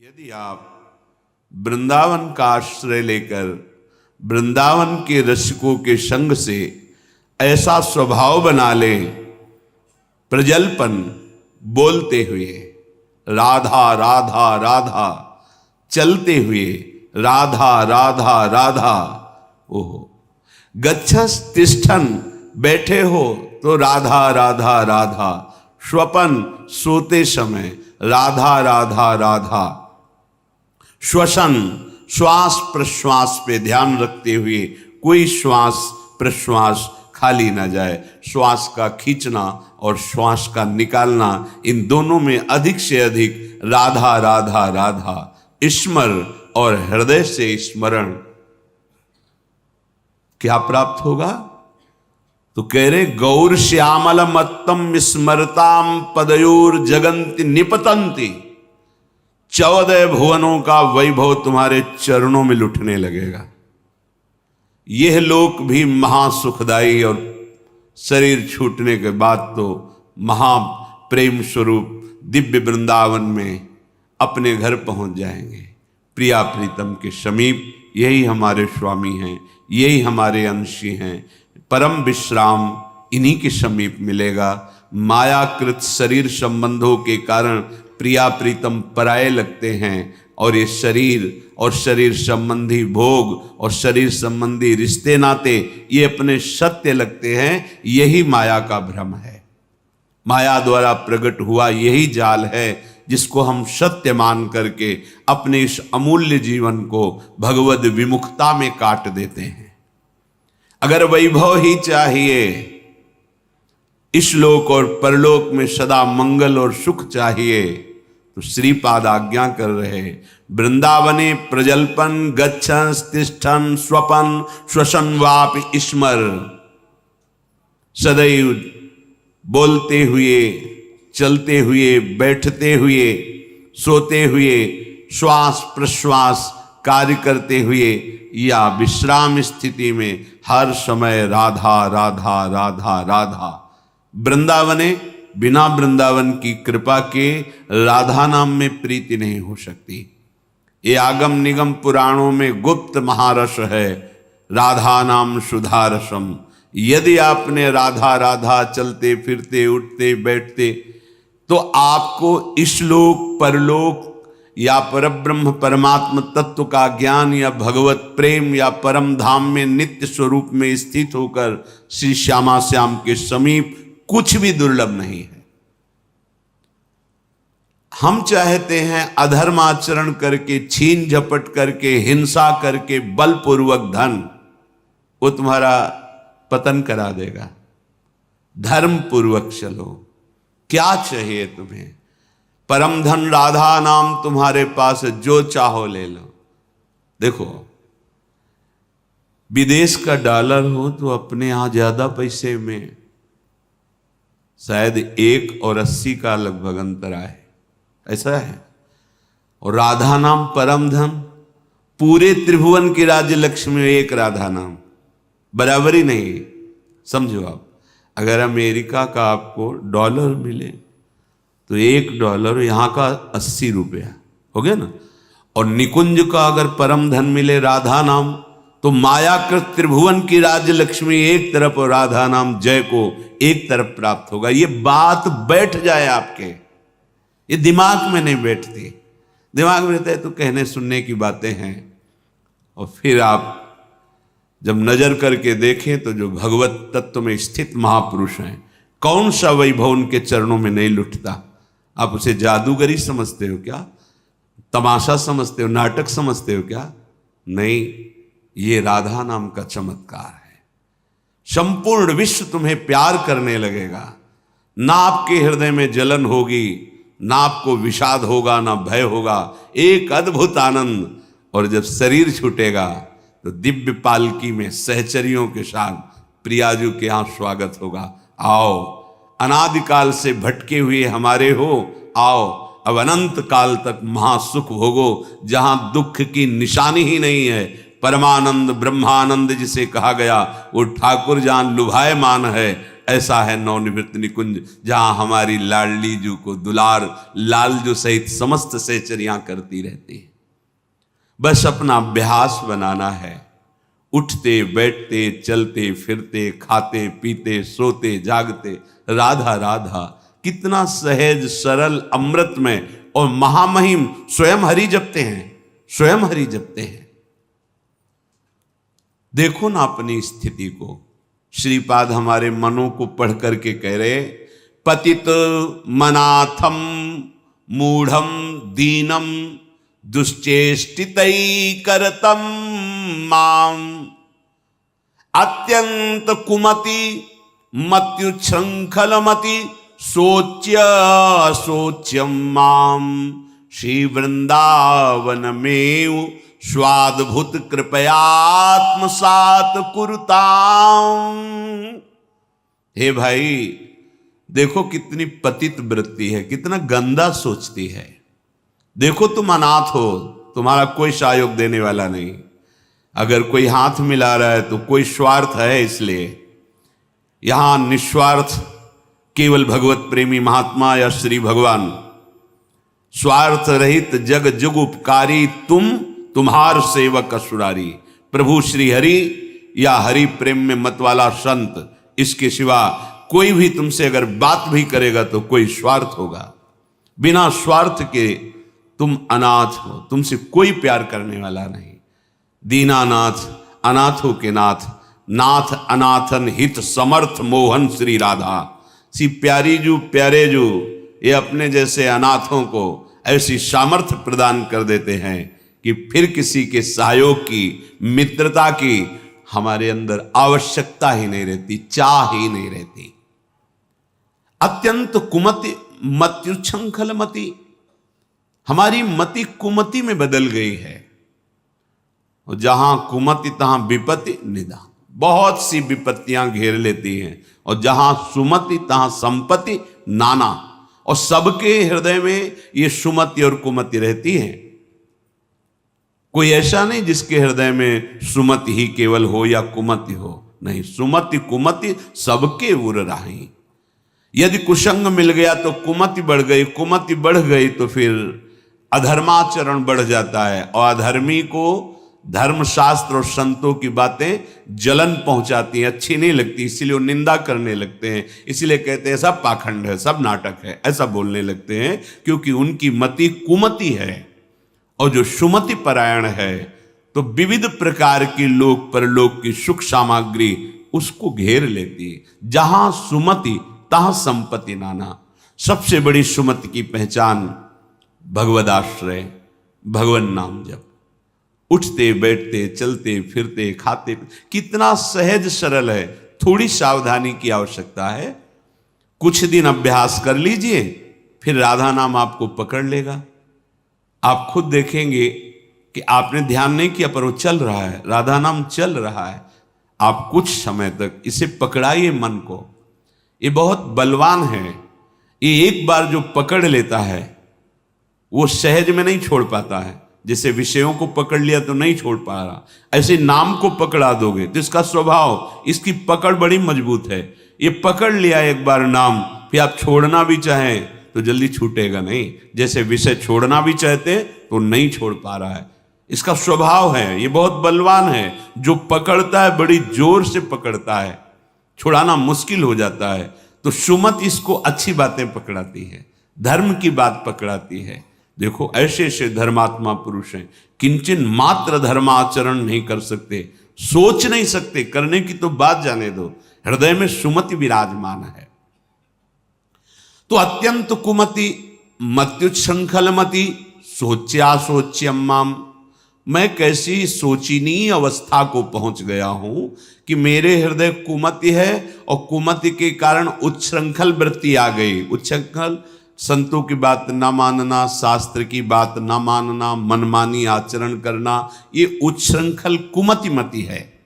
यदि आप वृंदावन का आश्रय लेकर वृंदावन के रसिकों के संग से ऐसा स्वभाव बना लें, प्रजल्पन बोलते हुए राधा राधा राधा, चलते हुए राधा राधा राधा, ओहो गच्छस तिष्ठन बैठे हो तो राधा राधा राधा, स्वपन सोते समय राधा राधा राधा, श्वसन श्वास प्रश्वास पे ध्यान रखते हुए कोई श्वास प्रश्वास खाली ना जाए, श्वास का खींचना और श्वास का निकालना, इन दोनों में अधिक से अधिक राधा राधा राधा स्मर और हृदय से स्मरण। क्या प्राप्त होगा? तो कह रहे गौर श्यामल मत्तम स्मरताम पदयोर जगंति निपतंती, 14 भुवनों का वैभव तुम्हारे चरणों में लुटने लगेगा। यह लोक भी महासुखदायी और शरीर छूटने के बाद तो महाप्रेम स्वरूप दिव्य वृंदावन में अपने घर पहुंच जाएंगे, प्रिया प्रीतम के समीप। यही हमारे स्वामी हैं, यही हमारे अंशी हैं। परम विश्राम इन्हीं के समीप मिलेगा। मायाकृत शरीर संबंधों के कारण प्रिया प्रीतम पराये लगते हैं और ये शरीर और शरीर संबंधी भोग और शरीर संबंधी रिश्ते नाते ये अपने सत्य लगते हैं। यही माया का भ्रम है, माया द्वारा प्रकट हुआ यही जाल है जिसको हम सत्य मान करके अपने इस अमूल्य जीवन को भगवद विमुखता में काट देते हैं। अगर वैभव ही चाहिए, इस लोक और परलोक में सदा मंगल और सुख चाहिए, तो श्रीपाद आज्ञा कर रहे वृंदावने प्रजल्पन गच्छन तिष्ठन स्वपन श्वसन वापि स्मर। सदैव बोलते हुए, चलते हुए, बैठते हुए, सोते हुए, श्वास प्रश्वास कार्य करते हुए या विश्राम स्थिति में हर समय राधा राधा राधा राधा। वृंदावने, बिना वृंदावन की कृपा के राधा नाम में प्रीति नहीं हो सकती। ये आगम निगम पुराणों में गुप्त महारस है, राधा नाम सुधा रसम। यदि आपने राधा राधा चलते फिरते उठते बैठते तो आपको इस लोक परलोक या परब्रह्म परमात्म तत्व का ज्ञान या भगवत प्रेम या परम धाम में नित्य स्वरूप में स्थित होकर श्री श्यामा श्याम के समीप कुछ भी दुर्लभ नहीं है। हम चाहते हैं अधर्म आचरण करके, छीन झपट करके, हिंसा करके, बलपूर्वक धन, वो तुम्हारा पतन करा देगा। धर्म पूर्वक चलो। क्या चाहिए तुम्हें? परम धन राधा नाम तुम्हारे पास है, जो चाहो ले लो। देखो, विदेश का डॉलर हो तो अपने यहां ज्यादा पैसे में शायद 1 और 80 का लगभग अंतर आए, ऐसा है। और राधा नाम परम धन, पूरे त्रिभुवन की राज्य लक्ष्मी में एक राधा नाम, बराबरी नहीं। समझो आप, अगर अमेरिका का आपको डॉलर मिले तो $1 यहाँ का 80 रुपया हो गया ना। और निकुंज का अगर परम धन मिले राधा नाम, तो मायाकृत त्रिभुवन की राज्य लक्ष्मी एक तरफ और राधा नाम जय को एक तरफ प्राप्त होगा। ये बात बैठ जाए आपके, ये दिमाग में नहीं बैठती। दिमाग में रहता है तो कहने सुनने की बातें हैं, और फिर आप जब नजर करके देखें तो जो भगवत तत्व में स्थित महापुरुष हैं, कौन सा वैभव उनके चरणों में नहीं लुटता? आप उसे जादूगरी समझते हो क्या? तमाशा समझते हो? नाटक समझते हो क्या? नहीं, ये राधा नाम का चमत्कार है। संपूर्ण विश्व तुम्हें प्यार करने लगेगा। ना आपके हृदय में जलन होगी, ना आपको विषाद होगा, ना भय होगा। एक अद्भुत आनंद। और जब शरीर छूटेगा तो दिव्य पालकी में सहचरियों के साथ प्रियाजू के यहां स्वागत होगा। आओ, अनादिकाल से भटके हुए हमारे हो, आओ अब अनंत काल तक महासुख भोगो, जहां दुख की निशानी ही नहीं है। परमानंद ब्रह्मानंद जिसे कहा गया, वो ठाकुर जान लुभायमान है। ऐसा है नवनिवृत्त निकुंज, जहां हमारी लाडली जू को दुलार लाल जो सहित समस्त सहचरियां करती रहती है। बस अपना अभ्यास बनाना है, उठते बैठते चलते फिरते खाते पीते सोते जागते राधा राधा, कितना सहज सरल अमृतमय और महामहिम स्वयं हरि जपते हैं, स्वयं हरि जपते हैं। देखो ना अपनी स्थिति को। श्रीपाद हमारे मनों को पढ़ करके कह रहे, पतित मनाथम मूढ़म दीनम दुश्चेष्टितई करतम माम अत्यंत कुमति मत्युच्छृंखलमति सोच्य सोच्यम माम श्री वृंदावन में स्वाद्भुत कृपयात्मसात कुरुताम। हे भाई, देखो कितनी पतित वृत्ति है, कितना गंदा सोचती है। देखो तुम अनाथ हो, तुम्हारा कोई सहयोग देने वाला नहीं। अगर कोई हाथ मिला रहा है तो कोई स्वार्थ है, इसलिए यहां निस्वार्थ केवल भगवत प्रेमी महात्मा या श्री भगवान, स्वार्थ रहित जग जुग उपकारी तुम्हार सेवक असुरारी। प्रभु श्री हरि या हरि प्रेम में मत वाला संत, इसके सिवा कोई भी तुमसे अगर बात भी करेगा तो कोई स्वार्थ होगा। बिना स्वार्थ के तुम अनाथ हो, तुमसे कोई प्यार करने वाला नहीं। दीनानाथ अनाथों के नाथ, नाथ अनाथन हित समर्थ मोहन श्री राधा। सी प्यारी जू प्यारे जू, ये अपने जैसे अनाथों को ऐसी सामर्थ्य प्रदान कर देते हैं कि फिर किसी के सहयोग की, मित्रता की हमारे अंदर आवश्यकता ही नहीं रहती, चाह ही नहीं रहती। अत्यंत कुमति मत्युच्छृंखल मति, हमारी मति कुमति में बदल गई है। और जहां कुमति तहां विपत्ति निदान, बहुत सी विपत्तियां घेर लेती हैं। और जहां सुमति तहां संपत्ति नाना, और सबके हृदय में ये सुमति और कुमति रहती है। कोई ऐसा नहीं जिसके हृदय में सुमति ही केवल हो या कुमति हो, नहीं, सुमति कुमति सबके उर राही। यदि कुसंग मिल गया तो कुमति बढ़ गई, कुमति बढ़ गई तो फिर अधर्माचरण बढ़ जाता है, और अधर्मी को धर्मशास्त्र और संतों की बातें जलन पहुंचाती हैं, अच्छी नहीं लगती, इसीलिए वो निंदा करने लगते हैं। इसीलिए कहते हैं सब पाखंड है, सब नाटक है, ऐसा बोलने लगते हैं, क्योंकि उनकी मति कुमति है। और जो सुमति परायण है तो विविध प्रकार की लोक परलोक की सुख सामग्री उसको घेर लेती है। जहां सुमति तहां संपत्ति नाना। सबसे बड़ी सुमति की पहचान भगवदाश्रय, भगवन नाम जप, उठते बैठते चलते फिरते खाते, कितना सहज सरल है। थोड़ी सावधानी की आवश्यकता है। कुछ दिन अभ्यास कर लीजिए, फिर राधा नाम आपको पकड़ लेगा। आप खुद देखेंगे कि आपने ध्यान नहीं किया पर वो चल रहा है, राधा नाम चल रहा है। आप कुछ समय तक इसे पकड़ाइए मन को, ये बहुत बलवान है। ये एक बार जो पकड़ लेता है वो सहज में नहीं छोड़ पाता है। जैसे विषयों को पकड़ लिया तो नहीं छोड़ पा रहा, ऐसे नाम को पकड़ा दोगे तो इसका स्वभाव, इसकी पकड़ बड़ी मजबूत है। ये पकड़ लिया एक बार नाम, फिर आप छोड़ना भी चाहें तो जल्दी छूटेगा नहीं। जैसे विषय छोड़ना भी चाहते तो नहीं छोड़ पा रहा है, इसका स्वभाव है। ये बहुत बलवान है, जो पकड़ता है बड़ी जोर से पकड़ता है, छुड़ाना मुश्किल हो जाता है। तो सुमति इसको अच्छी बातें पकड़ाती है, धर्म की बात पकड़ाती है। देखो ऐसे ऐसे धर्मात्मा पुरुष हैं, किंचन मात्र धर्माचरण नहीं कर सकते, सोच नहीं सकते, करने की तो बात जाने दो, हृदय में सुमति विराजमान है। तो अत्यंत कुमति मत्युच्छृंखलमति सोच्या सोच्यम माम, मैं कैसी सोचनीय अवस्था को पहुंच गया हूं कि मेरे हृदय कुमति है, और कुमति के कारण उच्छृंखल वृत्ति आ गई। उच्छृंखल संतों की बात ना मानना, शास्त्र की बात ना मानना, मनमानी आचरण करना, ये उच्छृंखल कुमति मति है।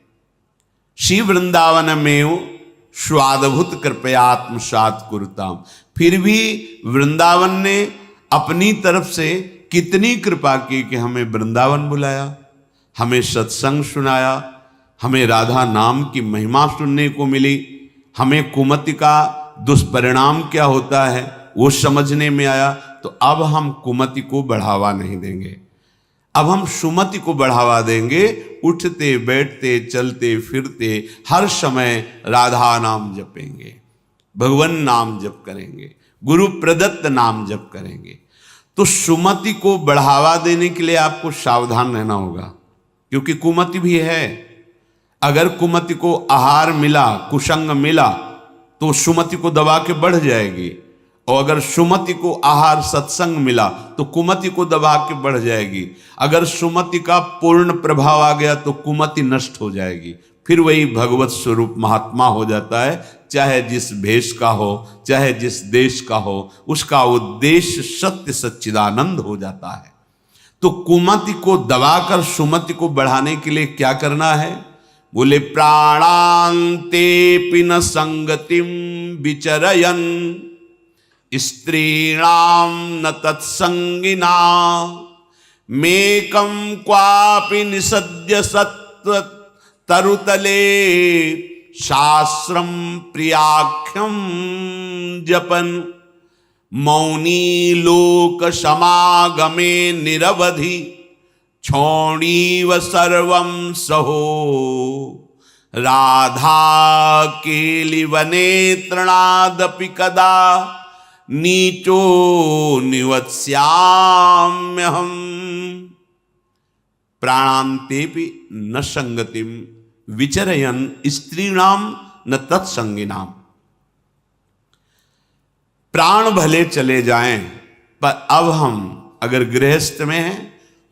श्री वृंदावन में स्वादभुत कृपया आत्मसात कुरुताम, फिर भी वृंदावन ने अपनी तरफ से कितनी कृपा की कि हमें वृंदावन बुलाया, हमें सत्संग सुनाया, हमें राधा नाम की महिमा सुनने को मिली, हमें कुमति का दुष्परिणाम क्या होता है वो समझने में आया, तो अब हम कुमति को बढ़ावा नहीं देंगे, अब हम सुमति को बढ़ावा देंगे। उठते बैठते चलते फिरते हर समय राधा नाम जपेंगे, भगवान नाम जप करेंगे, गुरु प्रदत्त नाम जप करेंगे। तो सुमति को बढ़ावा देने के लिए आपको सावधान रहना होगा, क्योंकि कुमति भी है। अगर कुमति को आहार मिला, कुसंग मिला, तो सुमति को दबा के बढ़ जाएगी, और अगर सुमति को आहार सत्संग मिला तो कुमति को दबा के बढ़ जाएगी। अगर सुमति का पूर्ण प्रभाव आ गया तो कुमति नष्ट हो जाएगी, फिर वही भगवत स्वरूप महात्मा हो जाता है। चाहे जिस भेष का हो, चाहे जिस देश का हो, उसका उद्देश्य सत्य सच्चिदानंद हो जाता है। तो कुमति को दबाकर सुमति को बढ़ाने के लिए क्या करना है? बोले प्राणांते पिन संगतिम विचरयन स्त्रीणाम न तत्संगिना मेकं क्वापि निसद्य सत्व तरुतले शास्त्रम प्रियाख्यम जपन मौनी लोक समागमे निरवधि क्षौणीव सर्वं सहो राधा केलिवने तृणादपि कदा नीचो निवत्स्याम्यहम् प्राणान्तेपि न संगतिम विचरयन स्त्रीणाम न तत्संगिनाम। प्राण भले चले जाएं, पर अब हम अगर गृहस्थ में हैं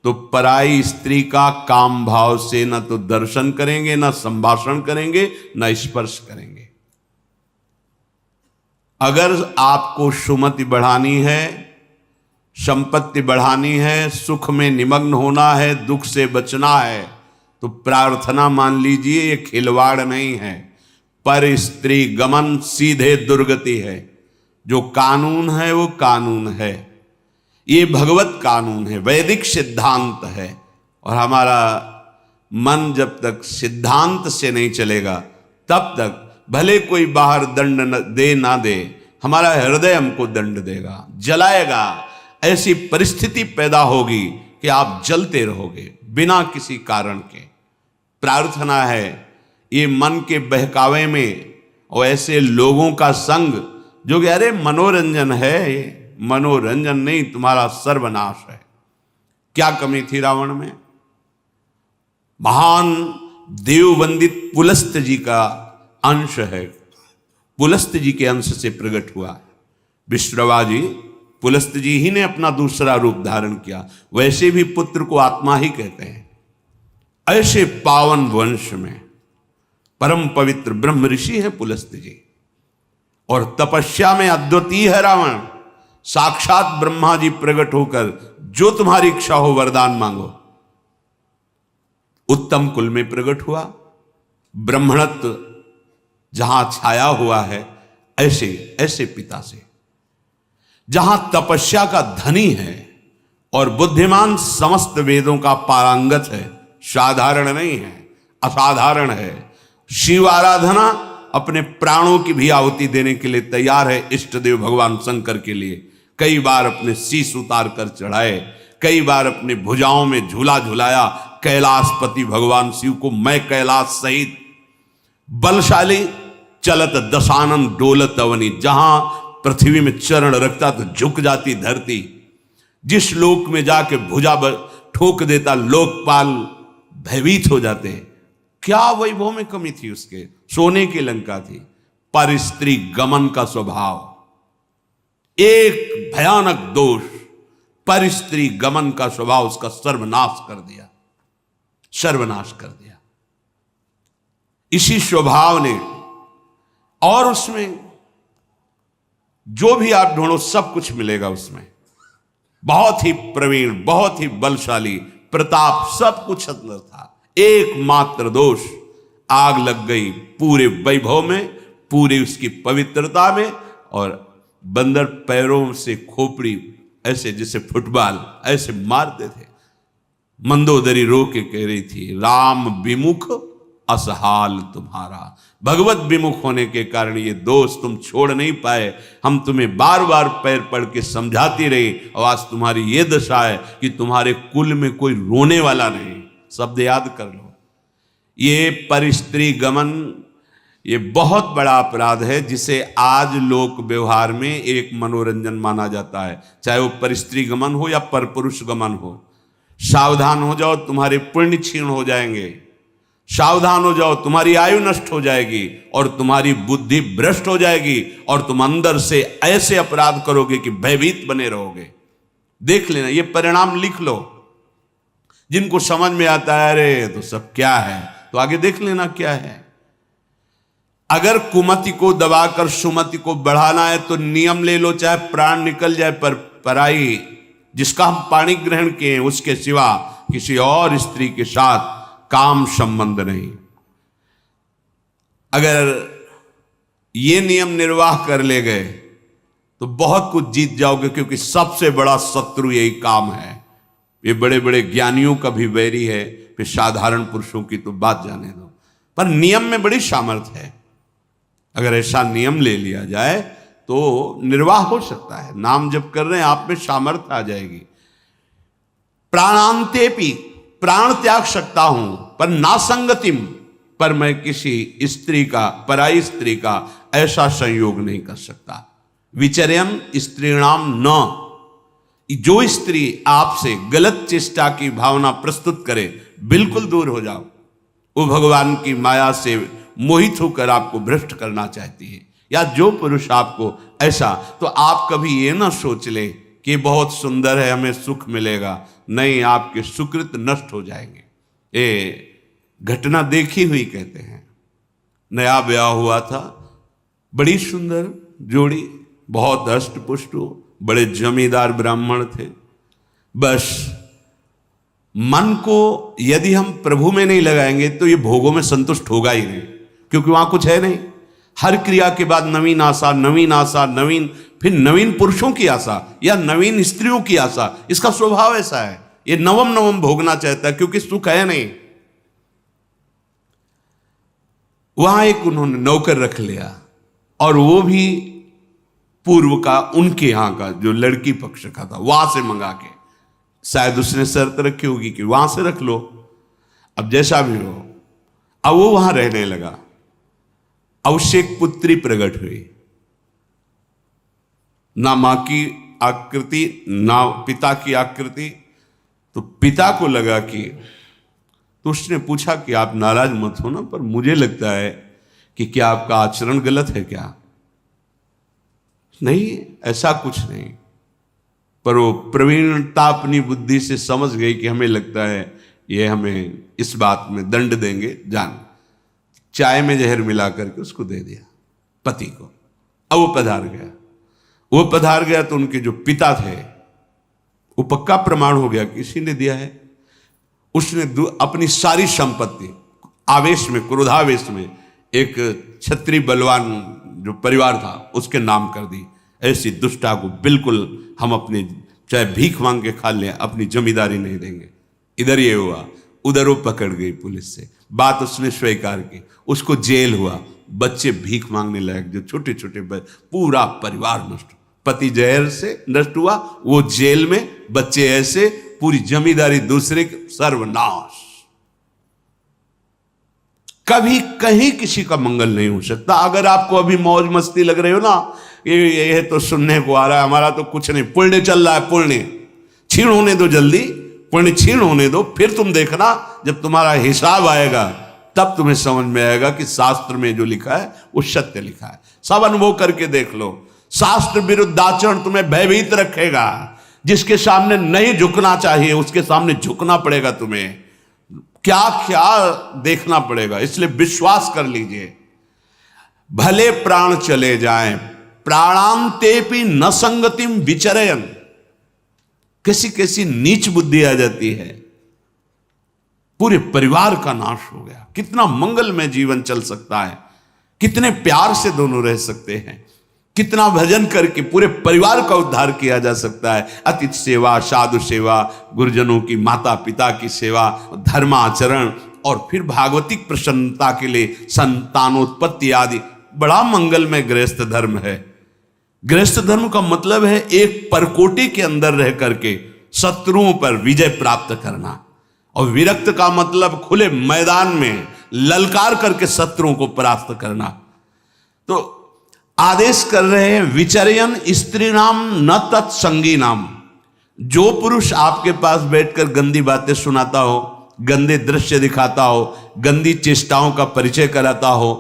तो पराई स्त्री का काम भाव से न तो दर्शन करेंगे, न संभाषण करेंगे, न स्पर्श करेंगे। अगर आपको सुमति बढ़ानी है, संपत्ति बढ़ानी है, सुख में निमग्न होना है, दुख से बचना है, तो प्रार्थना मान लीजिए ये खिलवाड़ नहीं है, पर स्त्री गमन सीधे दुर्गति है। जो कानून है वो कानून है, ये भगवत कानून है, वैदिक सिद्धांत है। और हमारा मन जब तक सिद्धांत से नहीं चलेगा तब तक भले कोई बाहर दंड दे ना दे, हमारा हृदय हमको दंड देगा, जलाएगा। ऐसी परिस्थिति पैदा होगी कि आप जलते रहोगे बिना किसी कारण के। प्रार्थना है ये मन के बहकावे में और ऐसे लोगों का संग जो कि अरे मनोरंजन है, ये मनोरंजन नहीं, तुम्हारा सर्वनाश है। क्या कमी थी रावण में? महान देववंदित पुलस्त जी का अंश है, पुलस्त जी के अंश से प्रकट हुआ। विश्रवा जी, पुलस्त जी ही ने अपना दूसरा रूप धारण किया। वैसे भी पुत्र को आत्मा ही कहते हैं। ऐसे पावन वंश में परम पवित्र ब्रह्म ऋषि है पुलस्त जी, और तपस्या में अद्वितीय है रावण। साक्षात ब्रह्मा जी प्रकट होकर जो तुम्हारी इच्छा हो वरदान मांगो। उत्तम कुल में प्रकट हुआ। ब्राह्मणत्व जहां छाया हुआ है, ऐसे ऐसे पिता से, जहां तपस्या का धनी है और बुद्धिमान समस्त वेदों का पारंगत है, साधारण नहीं है, असाधारण है। शिव आराधना अपने प्राणों की भी आहुति देने के लिए तैयार है। इष्ट देव भगवान शंकर के लिए कई बार अपने शीश उतार कर चढ़ाए, कई बार अपने भुजाओं में झूला झुलाया। कैलाशपति भगवान शिव को मैं कैलाश सहित बलशाली चलत दशानन डोलत अवनी, जहां पृथ्वी में चरण रखता तो झुक जाती धरती, जिस लोक में जाके भुजा ठोक देता लोकपाल भयभीत हो जाते। क्या वैभव में कमी थी उसके? सोने की लंका थी। पर स्त्री गमन का स्वभाव एक भयानक दोष, पर स्त्री गमन का स्वभाव उसका सर्वनाश कर दिया, सर्वनाश कर दिया इसी स्वभाव ने। और उसमें जो भी आप ढूंढो सब कुछ मिलेगा उसमें। बहुत ही प्रवीण, बहुत ही बलशाली, प्रताप सब कुछ अंदर था। एकमात्र दोष, आग लग गई पूरे वैभव में, पूरी उसकी पवित्रता में। और बंदर पैरों से खोपड़ी ऐसे जैसे फुटबॉल ऐसे मारते थे। मंदोदरी रो के कह रही थी, राम विमुख असहाल तुम्हारा। भगवत विमुख होने के कारण ये दोष तुम छोड़ नहीं पाए। हम तुम्हें बार बार पैर पड़ के समझाती रही और आज तुम्हारी ये दशा है कि तुम्हारे कुल में कोई रोने वाला नहीं। शब्द याद कर लो। ये परस्त्री गमन ये बहुत बड़ा अपराध है, जिसे आज लोक व्यवहार में एक मनोरंजन माना जाता है, चाहे वो परस्त्री गमन हो या परपुरुष गमन हो। सावधान हो जाओ, तुम्हारे पुण्य क्षीण हो जाएंगे। सावधान हो जाओ, तुम्हारी आयु नष्ट हो जाएगी और तुम्हारी बुद्धि भ्रष्ट हो जाएगी और तुम अंदर से ऐसे अपराध करोगे कि भयभीत बने रहोगे। देख लेना, ये परिणाम लिख लो। जिनको समझ में आता है अरे तो सब क्या है, तो आगे देख लेना क्या है। अगर कुमति को दबाकर सुमति को बढ़ाना है तो नियम ले लो, चाहे प्राण निकल जाए, पर पराई जिसका हम पाणी ग्रहण किए हैं उसके सिवा किसी और स्त्री के साथ काम संबंध नहीं। अगर ये नियम निर्वाह कर ले गए तो बहुत कुछ जीत जाओगे, क्योंकि सबसे बड़ा शत्रु यही काम है। ये बड़े बड़े ज्ञानियों का भी वैरी है, फिर साधारण पुरुषों की तो बात जाने दो। पर नियम में बड़ी सामर्थ्य है। अगर ऐसा नियम ले लिया जाए तो निर्वाह हो सकता है। नाम जप कर रहे हैं, आप में सामर्थ्य आ जाएगी। प्राणांतेपि, प्राण त्याग सकता हूं, पर नासंगतिम, पर मैं किसी स्त्री का, पराई स्त्री का ऐसा संयोग नहीं कर सकता। विचर्यम स्त्रीणाम न, जो स्त्री आपसे गलत चेष्टा की भावना प्रस्तुत करे बिल्कुल दूर हो जाओ। वो भगवान की माया से मोहित होकर आपको भ्रष्ट करना चाहती है। या जो पुरुष आपको ऐसा, तो आप कभी ये ना सोच ले कि बहुत सुंदर है हमें सुख मिलेगा। नहीं, आपके सुकृत नष्ट हो जाएंगे। ये घटना देखी हुई कहते हैं। नया ब्याह हुआ था, बड़ी सुंदर जोड़ी, बहुत अष्ट पुष्ट, बड़े जमींदार ब्राह्मण थे। बस मन को यदि हम प्रभु में नहीं लगाएंगे तो ये भोगों में संतुष्ट होगा ही नहीं, क्योंकि वहां कुछ है नहीं। हर क्रिया के बाद नवीन आशा, नवीन आशा, नवीन, फिर नवीन पुरुषों की आशा या नवीन स्त्रियों की आशा। इसका स्वभाव ऐसा है, ये नवम नवम भोगना चाहता है, क्योंकि सुख है नहीं। वहां एक उन्होंने नौकर रख लिया, और वो भी पूर्व का, उनके यहां का, जो लड़की पक्ष का था, वहां से मंगा के। शायद उसने शर्त रखी होगी कि वहां से रख लो, अब जैसा भी हो। अब वो वहां रहने लगा। अब उससे एक पुत्री प्रकट हुई, ना मां की आकृति ना पिता की आकृति। तो पिता को लगा कि, तो उसने पूछा कि आप नाराज मत हो ना, पर मुझे लगता है कि क्या आपका आचरण गलत है क्या? नहीं, ऐसा कुछ नहीं। पर वो प्रवीणता अपनी बुद्धि से समझ गई कि हमें लगता है ये हमें इस बात में दंड देंगे। जान, चाय में जहर मिला करके उसको दे दिया पति को। अब वो पधार गया तो उनके जो पिता थे, वो पक्का प्रमाण हो गया किसी ने दिया है। उसने अपनी सारी संपत्ति आवेश में, क्रोधावेश में, एक क्षत्रिय बलवान जो परिवार था उसके नाम कर दी। ऐसी दुष्टा को बिल्कुल हम अपने, चाहे भीख मांग के खा लें, अपनी जमींदारी नहीं देंगे। इधर ये हुआ, उधर वो पकड़ गई पुलिस से, बात उसने स्वीकार की, उसको जेल हुआ। बच्चे भीख मांगने लायक, जो छोटे छोटे, पूरा परिवार नष्ट। पति जहर से नष्ट हुआ, वो जेल में, बच्चे ऐसे, पूरी जमींदारी दूसरे, सर्वनाश। कभी कहीं किसी का मंगल नहीं हो सकता। अगर आपको अभी मौज मस्ती लग रही हो ना, ये तो सुनने को आ रहा है, हमारा तो कुछ नहीं, पुण्य चल रहा है, पुण्य क्षीण होने दो, जल्दी पुण्य क्षीण होने दो, फिर तुम देखना जब तुम्हारा हिसाब आएगा तब तुम्हें समझ में आएगा कि शास्त्र में जो लिखा है वो सत्य लिखा है। सब अनुभव करके देख लो। शास्त्र विरुद्ध आचरण तुम्हें भयभीत रखेगा। जिसके सामने नहीं झुकना चाहिए उसके सामने झुकना पड़ेगा तुम्हें, क्या क्या देखना पड़ेगा। इसलिए विश्वास कर लीजिए, भले प्राण चले जाएं, प्राणांतेपि न संगतिम विचरयन। कैसी कैसी नीच बुद्धि आ जाती है, पूरे परिवार का नाश हो गया। कितना मंगलमय जीवन चल सकता है, कितने प्यार से दोनों रह सकते हैं, कितना भजन करके पूरे परिवार का उद्धार किया जा सकता है। अतिथि सेवा, साधु सेवा, गुरुजनों की, माता पिता की सेवा, धर्माचरण और फिर भागवतिक प्रसन्नता के लिए संतानोत्पत्ति आदि। बड़ा मंगलमय गृहस्थ धर्म है। गृहस्थ धर्म का मतलब है एक परकोटे के अंदर रह करके शत्रुओं पर विजय प्राप्त करना, और विरक्त का मतलब खुले मैदान में ललकार करके शत्रुओं को परास्त करना। तो आदेश कर रहे हैं विचर्यन स्त्री नाम न तत्संगी नाम। जो पुरुष आपके पास बैठकर गंदी बातें सुनाता हो, गंदे दृश्य दिखाता हो, गंदी चेष्टाओं का परिचय कराता हो,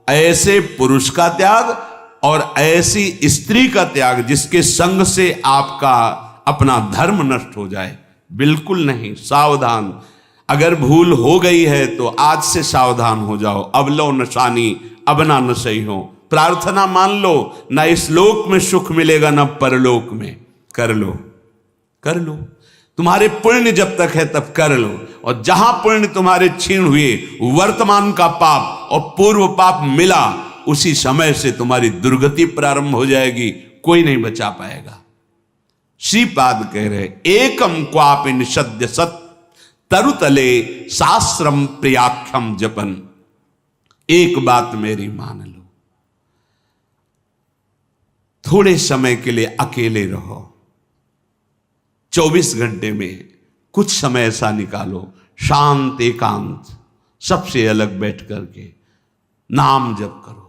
ऐसे पुरुष का त्याग और ऐसी स्त्री का त्याग जिसके संग से आपका अपना धर्म नष्ट हो जाए, बिल्कुल नहीं। सावधान। अगर भूल हो गई है तो आज से सावधान हो जाओ। अब लो नशानी अब ना नशई हो। प्रार्थना मान लो, ना इस लोक में सुख मिलेगा ना परलोक में। कर लो, कर लो। तुम्हारे पुण्य जब तक है तब कर लो, और जहां पुण्य तुम्हारे क्षीण हुए, वर्तमान का पाप और पूर्व पाप मिला, उसी समय से तुम्हारी दुर्गति प्रारंभ हो जाएगी, कोई नहीं बचा पाएगा। श्रीपाद कह रहे एकम क्वापि निषद्य सत तरुतले शास्त्रम प्रियाख्यम जपन। एक बात मेरी मान लो, थोड़े समय के लिए अकेले रहो। 24 घंटे में कुछ समय ऐसा निकालो, शांत एकांत, सबसे अलग बैठ करके नाम जप करो।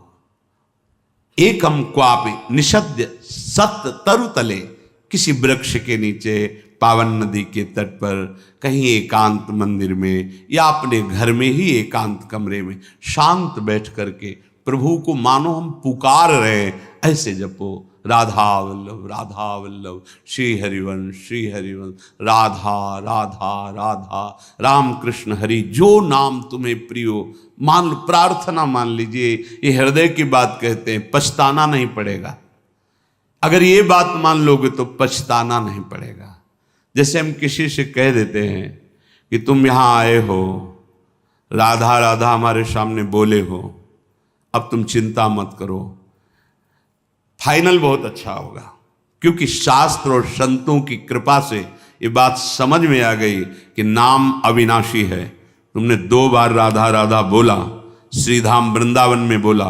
एकम क्वापि निषद्य सत तरुतले, किसी वृक्ष के नीचे, पावन नदी के तट पर, कहीं एकांत मंदिर में, या अपने घर में ही एकांत कमरे में शांत बैठ करके प्रभु को मानो हम पुकार रहे, ऐसे जपो। राधा वल्लभ राधा वल्लभ, श्री हरिवंश श्री हरिवंश, राधा राधा राधा, राम कृष्ण हरि, जो नाम तुम्हें प्रियो मान लो। प्रार्थना मान लीजिए। ये हृदय की बात कहते हैं, पछताना नहीं पड़ेगा। अगर ये बात मान लोगे तो पछताना नहीं पड़ेगा। जैसे हम किसी से कह देते हैं कि तुम यहाँ आए हो, राधा राधा हमारे सामने बोले हो, अब तुम चिंता मत करो, फाइनल बहुत अच्छा होगा। क्योंकि शास्त्र और संतों की कृपा से ये बात समझ में आ गई कि नाम अविनाशी है। तुमने 2 बार राधा राधा बोला, श्रीधाम वृंदावन में बोला,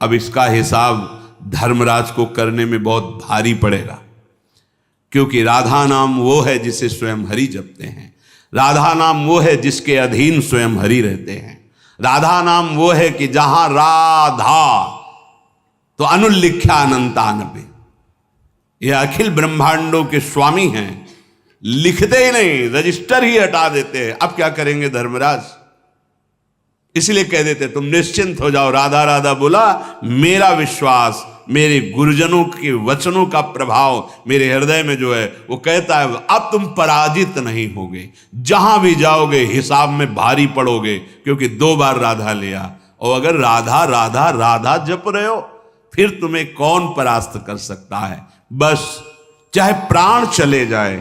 अब इसका हिसाब धर्मराज को करने में बहुत भारी पड़ेगा। क्योंकि राधा नाम वो है जिसे स्वयं हरि जपते हैं। राधा नाम वो है जिसके अधीन स्वयं हरि रहते हैं। राधा नाम वो है कि जहां राधा तो अनुल्लिख्या अनंतानबे, ये अखिल ब्रह्मांडों के स्वामी हैं, लिखते ही नहीं, रजिस्टर ही हटा देते हैं। अब क्या करेंगे धर्मराज? इसलिए कह देते तुम निश्चिंत हो जाओ। राधा राधा बोला, मेरा विश्वास, मेरे गुरुजनों के वचनों का प्रभाव मेरे हृदय में जो है वो कहता है अब तुम पराजित नहीं होगे। जहां भी जाओगे हिसाब में भारी पड़ोगे, क्योंकि 2 बार राधा लिया। और अगर राधा राधा राधा जप रहे हो, फिर तुम्हें कौन परास्त कर सकता है? बस चाहे प्राण चले जाए,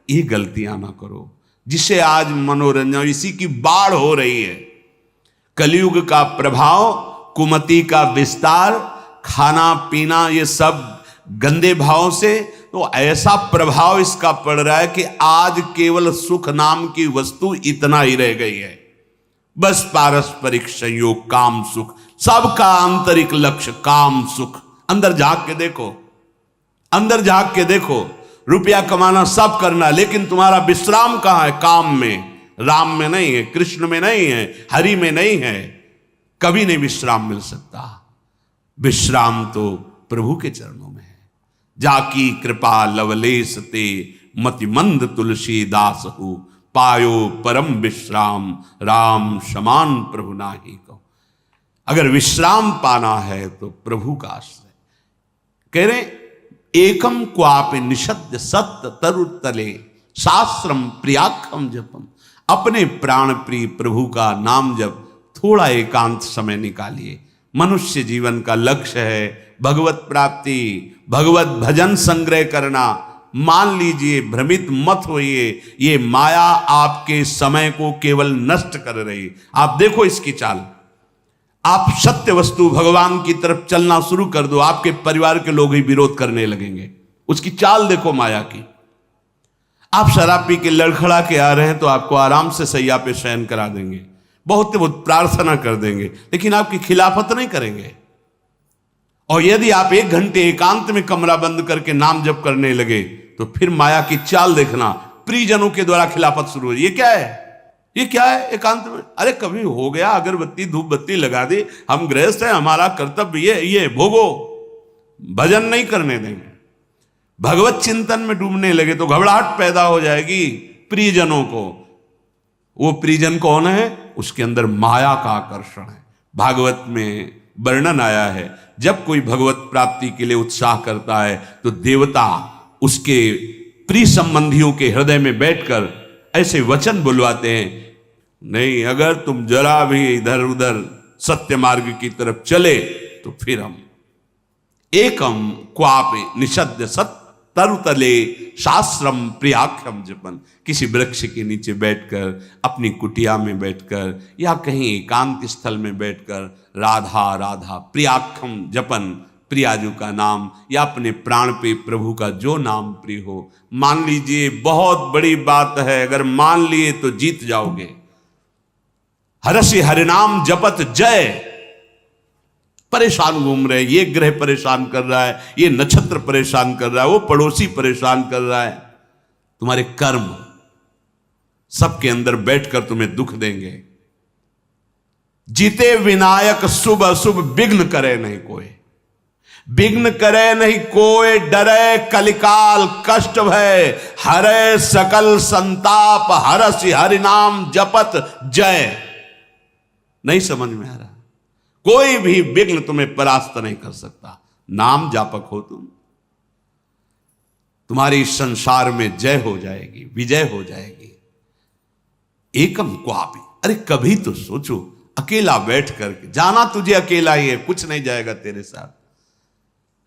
ये गलतियां ना करो जिसे आज मनोरंजन, इसी की बाढ़ हो रही है। कलयुग का प्रभाव, कुमति का विस्तार, खाना पीना, ये सब गंदे भाव से, तो ऐसा प्रभाव इसका पड़ रहा है कि आज केवल सुख नाम की वस्तु इतना ही रह गई है। बस पारस्परिक संयोग, काम सुख, सबका आंतरिक लक्ष्य काम सुख। अंदर झांक के देखो, अंदर झांक के देखो। रुपया कमाना सब करना, लेकिन तुम्हारा विश्राम कहां है? काम में। राम में नहीं है, कृष्ण में नहीं है, हरि में नहीं है। कभी नहीं विश्राम मिल सकता। विश्राम तो प्रभु के चरणों में है। जाकी कृपा लवलेश ते मति मंद तुलसीदास हु, पायो परम विश्राम राम समान प्रभु नाही को। अगर विश्राम पाना है तो प्रभु का आश्रय। कह रहे एकम क्वापि निषद्य सत्य तरुतले शास्त्रम प्रियाख्यम जपम। अपने प्राण प्रिय प्रभु का नाम जप थोड़ा एकांत समय निकालिए। मनुष्य जीवन का लक्ष्य है भगवत प्राप्ति, भगवत भजन संग्रह करना। मान लीजिए, भ्रमित मत होइए, ये माया आपके समय को केवल नष्ट कर रही। आप देखो इसकी चाल। आप सत्य वस्तु भगवान की तरफ चलना शुरू कर दो, आपके परिवार के लोग ही विरोध करने लगेंगे। उसकी चाल देखो माया की। आप शराब पी के लड़खड़ा के आ रहे हैं तो आपको आराम से सैया पे शयन करा देंगे। बहुत बहुत प्रार्थना कर देंगे, लेकिन आपकी खिलाफत नहीं करेंगे। और यदि आप 1 घंटे एकांत में कमरा बंद करके नाम जप करने लगे तो फिर माया की चाल देखना, प्रियजनों के द्वारा खिलाफत शुरू हो। ये क्या है, ये क्या है एकांत में? अरे कभी हो गया, अगरबत्ती धूप बत्ती लगा दी, हम गृहस्थ हैं, हमारा कर्तव्य ये भोगो, भजन नहीं करने देंगे। भगवत चिंतन में डूबने लगे तो घबराहट पैदा हो जाएगी प्रियजनों को। वो प्रियजन कौन है? उसके अंदर माया का आकर्षण है। भागवत में वर्णन आया है, जब कोई भगवत प्राप्ति के लिए उत्साह करता है तो देवता उसके प्रिय संबंधियों के हृदय में बैठकर ऐसे वचन बुलवाते हैं, नहीं अगर तुम जरा भी इधर उधर सत्य मार्ग की तरफ चले तो फिर हम एकम क्वापे निषद्य सत तरुतले शास्त्रम प्रियाख्यम जपन। किसी वृक्ष के नीचे बैठकर, अपनी कुटिया में बैठकर या कहीं एकांत स्थल में बैठकर राधा राधा प्रियाख्यम जपन, प्रियाजू का नाम या अपने प्राण पे प्रभु का जो नाम प्रिय हो। मान लीजिए, बहुत बड़ी बात है, अगर मान लिए तो जीत जाओगे। हरषि हरिनाम जपत जय। परेशान घूम रहे, ये ग्रह परेशान कर रहा है, ये नक्षत्र परेशान कर रहा है, वो पड़ोसी परेशान कर रहा है, तुम्हारे कर्म सबके अंदर बैठकर तुम्हें दुख देंगे। जीते विनायक शुभ अशुभ विघ्न करे नहीं कोई, विघ्न करे नहीं कोई, डरे कलिकाल कष्ट भय, हरे सकल संताप, हरषि हरिनाम जपत जय। नहीं समझ में आ रहा? कोई भी विघ्न तुम्हें परास्त नहीं कर सकता। नाम जापक हो तुम, तुम्हारी संसार में जय हो जाएगी, विजय हो जाएगी। एकम क्वापि, अरे कभी तो सोचो, अकेला बैठ करके, जाना तुझे अकेला ही है, कुछ नहीं जाएगा तेरे साथ।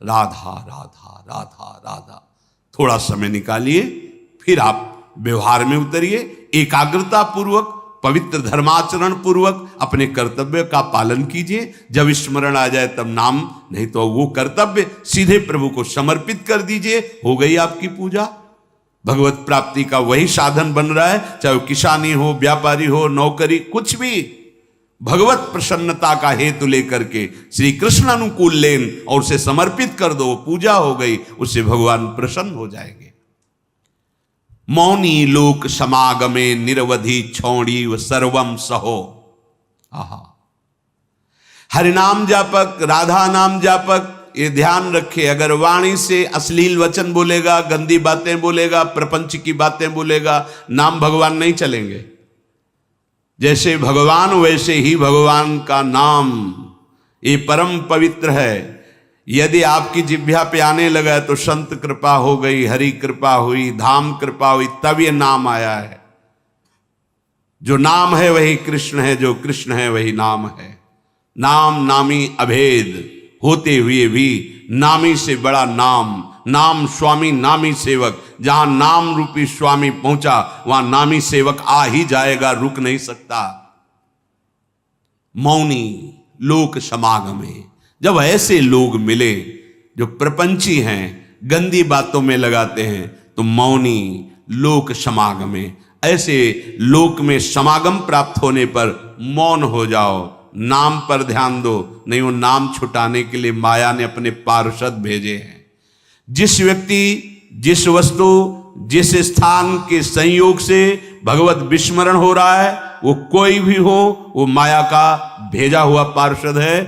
राधा राधा राधा राधा, थोड़ा समय निकालिए, फिर आप व्यवहार में उतरिए, एकाग्रता पूर्वक, पवित्र धर्माचरण पूर्वक अपने कर्तव्य का पालन कीजिए। जब स्मरण आ जाए तब नाम, नहीं तो वो कर्तव्य सीधे प्रभु को समर्पित कर दीजिए, हो गई आपकी पूजा। भगवत प्राप्ति का वही साधन बन रहा है, चाहे वो किसानी हो, व्यापारी हो, नौकरी, कुछ भी। भगवत प्रसन्नता का हेतु लेकर के श्री कृष्ण अनुकूल लेन और उसे समर्पित कर दो, पूजा हो गई, उससे भगवान प्रसन्न हो जाएंगे। मौनी लोक समागमे निरवधि छौड़ी व सर्वम सहो। आहा, हरिनाम जापक, राधा नाम जापक, ये ध्यान रखे, अगर वाणी से अश्लील वचन बोलेगा, गंदी बातें बोलेगा, प्रपंच की बातें बोलेगा, नाम भगवान नहीं चलेंगे। जैसे भगवान वैसे ही भगवान का नाम, ये परम पवित्र है। यदि आपकी जिह्वा पे आने लगा तो संत कृपा हो गई, हरि कृपा हुई, धाम कृपा हुई, तब ये नाम आया है। जो नाम है वही कृष्ण है, जो कृष्ण है वही नाम है। नाम नामी अभेद होते हुए भी नामी से बड़ा नाम, नाम स्वामी नामी सेवक। जहां नाम रूपी स्वामी पहुंचा वहां नामी सेवक आ ही जाएगा, रुक नहीं सकता। मौनी लोक समागमे, जब ऐसे लोग मिले जो प्रपंची हैं, गंदी बातों में लगाते हैं, तो मौनी लोक समागमे, ऐसे लोक में समागम प्राप्त होने पर मौन हो जाओ, नाम पर ध्यान दो। नहीं, वो नाम छुटाने के लिए माया ने अपने पार्षद भेजे हैं। जिस व्यक्ति, जिस वस्तु, जिस स्थान के संयोग से भगवत विस्मरण हो रहा है, वो कोई भी हो, वो माया का भेजा हुआ पार्षद है।